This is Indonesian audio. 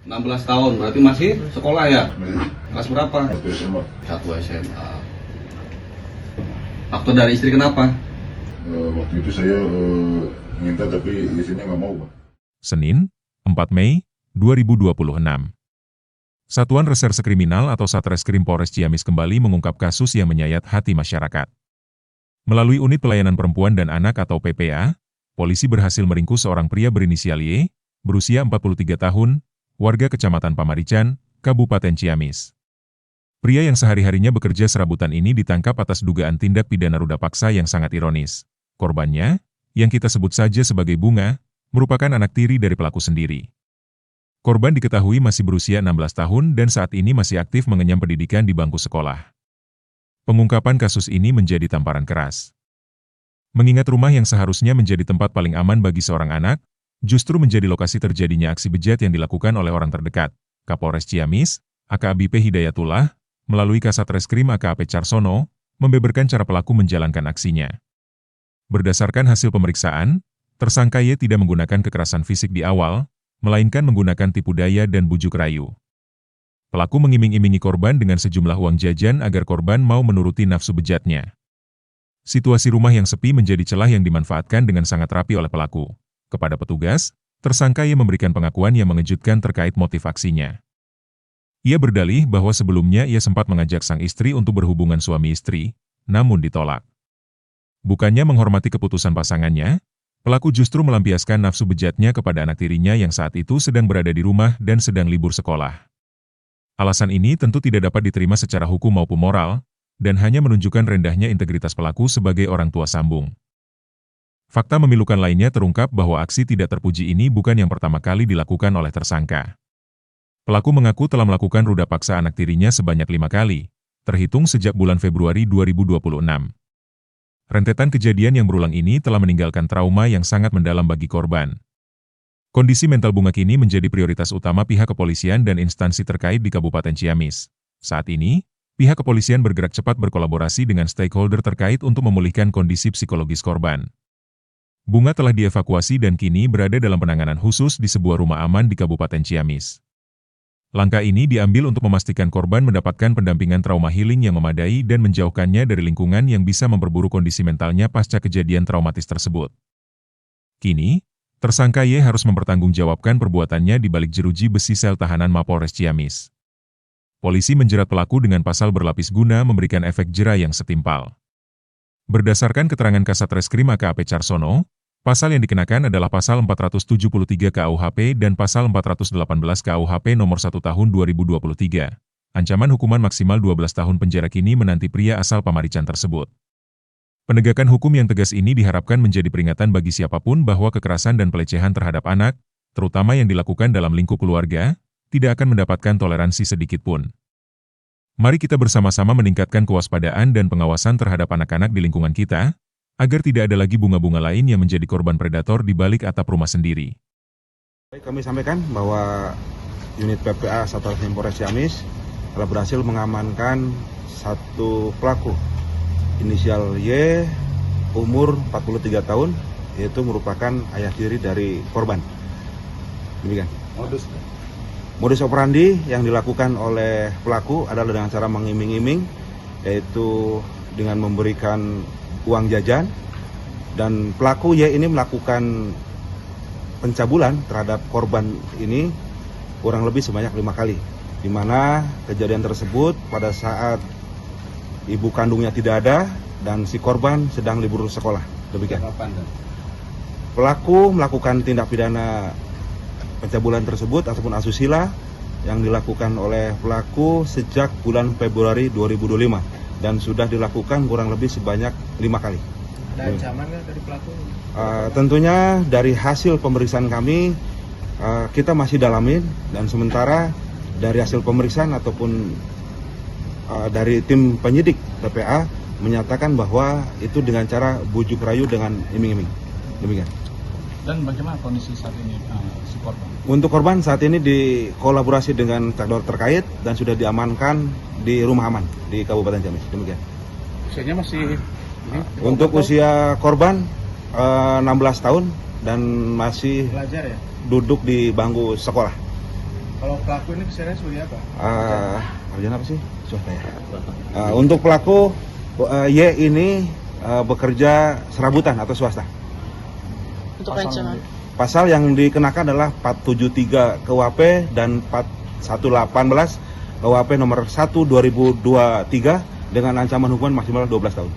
16 tahun, berarti masih sekolah ya? Kelas berapa? 1 SMA. 1 SMA. Faktor dari istri kenapa? Waktu itu saya minta tapi istrinya nggak mau, Pak. Senin, 4 Mei 2026. Satuan Reserse Kriminal atau Satreskrim Polres Ciamis kembali mengungkap kasus yang menyayat hati masyarakat. Melalui Unit Pelayanan Perempuan dan Anak atau PPA, polisi berhasil meringkus seorang pria berinisial Y, berusia 43 tahun, warga Kecamatan Pamarican, Kabupaten Ciamis. Pria yang sehari-harinya bekerja serabutan ini ditangkap atas dugaan tindak pidana ruda paksa yang sangat ironis. Korbannya, yang kita sebut saja sebagai Bunga, merupakan anak tiri dari pelaku sendiri. Korban diketahui masih berusia 16 tahun dan saat ini masih aktif mengenyam pendidikan di bangku sekolah. Pengungkapan kasus ini menjadi tamparan keras. Mengingat rumah yang seharusnya menjadi tempat paling aman bagi seorang anak, justru menjadi lokasi terjadinya aksi bejat yang dilakukan oleh orang terdekat, Kapolres Ciamis, AKBP Hidayatullah, melalui Kasat Reskrim AKP Carsono, membeberkan cara pelaku menjalankan aksinya. Berdasarkan hasil pemeriksaan, tersangka Y tidak menggunakan kekerasan fisik di awal, melainkan menggunakan tipu daya dan bujuk rayu. Pelaku mengiming-imingi korban dengan sejumlah uang jajan agar korban mau menuruti nafsu bejatnya. Situasi rumah yang sepi menjadi celah yang dimanfaatkan dengan sangat rapi oleh pelaku. Kepada petugas, tersangka Y memberikan pengakuan yang mengejutkan terkait motif aksinya. Ia berdalih bahwa sebelumnya ia sempat mengajak sang istri untuk berhubungan suami istri, namun ditolak. Bukannya menghormati keputusan pasangannya, pelaku justru melampiaskan nafsu bejatnya kepada anak tirinya yang saat itu sedang berada di rumah dan sedang libur sekolah. Alasan ini tentu tidak dapat diterima secara hukum maupun moral, dan hanya menunjukkan rendahnya integritas pelaku sebagai orang tua sambung. Fakta memilukan lainnya terungkap bahwa aksi tidak terpuji ini bukan yang pertama kali dilakukan oleh tersangka. Pelaku mengaku telah melakukan ruda paksa anak tirinya sebanyak 5 kali, terhitung sejak bulan Februari 2026. Rentetan kejadian yang berulang ini telah meninggalkan trauma yang sangat mendalam bagi korban. Kondisi mental Bunga kini menjadi prioritas utama pihak kepolisian dan instansi terkait di Kabupaten Ciamis. Saat ini, pihak kepolisian bergerak cepat berkolaborasi dengan stakeholder terkait untuk memulihkan kondisi psikologis korban. Bunga telah dievakuasi dan kini berada dalam penanganan khusus di sebuah rumah aman di Kabupaten Ciamis. Langkah ini diambil untuk memastikan korban mendapatkan pendampingan trauma healing yang memadai dan menjauhkannya dari lingkungan yang bisa memperburuk kondisi mentalnya pasca kejadian traumatis tersebut. Kini, tersangka Y harus mempertanggungjawabkan perbuatannya di balik jeruji besi sel tahanan Mapolres Ciamis. Polisi menjerat pelaku dengan pasal berlapis guna memberikan efek jera yang setimpal. Berdasarkan keterangan Kasat Reskrim AKP Carsono, pasal yang dikenakan adalah pasal 473 KUHP dan pasal 418 KUHP nomor 1 tahun 2023. Ancaman hukuman maksimal 12 tahun penjara kini menanti pria asal Pamarican tersebut. Penegakan hukum yang tegas ini diharapkan menjadi peringatan bagi siapapun bahwa kekerasan dan pelecehan terhadap anak, terutama yang dilakukan dalam lingkup keluarga, tidak akan mendapatkan toleransi sedikit pun. Mari kita bersama-sama meningkatkan kewaspadaan dan pengawasan terhadap anak-anak di lingkungan kita, agar tidak ada lagi bunga-bunga lain yang menjadi korban predator di balik atap rumah sendiri. Kami sampaikan bahwa unit PPA Satreskrim Polres Ciamis telah berhasil mengamankan satu pelaku inisial Y, umur 43 tahun, yaitu merupakan ayah tiri dari korban. Demikian. Modus operandi yang dilakukan oleh pelaku adalah dengan cara mengiming-iming, yaitu dengan memberikan uang jajan, dan pelaku Y ini melakukan pencabulan terhadap korban ini kurang lebih sebanyak 5 kali, di mana kejadian tersebut pada saat ibu kandungnya tidak ada dan si korban sedang libur sekolah. Demikian. Pelaku melakukan tindak pidana pencabulan tersebut ataupun asusila yang dilakukan oleh pelaku sejak bulan Februari 2025 dan sudah dilakukan kurang lebih sebanyak 5 kali. Ada ancaman nggak dari pelaku? Tentunya dari hasil pemeriksaan kami, kita masih dalamin, dan sementara dari hasil pemeriksaan ataupun dari tim penyidik TPA menyatakan bahwa itu dengan cara bujuk rayu dengan iming-iming. Demikian. Dan bagaimana kondisi saat ini si korban? Untuk korban saat ini dikolaborasi dengan stakeholder terkait dan sudah diamankan di rumah aman di Kabupaten Ciamis. Demikian. Usianya masih Untuk usia korban 16 tahun dan masih belajar ya? duduk di bangku sekolah. Kalau pelaku ini kesalahan seperti apa? Kerjaan apa sih? Swasta ya. Untuk pelaku Y ini bekerja serabutan atau swasta. Untuk ancaman. Pasal yang dikenakan adalah 473 KUHP dan 4118 KUHP nomor 1 2023 dengan ancaman hukuman maksimal 12 tahun.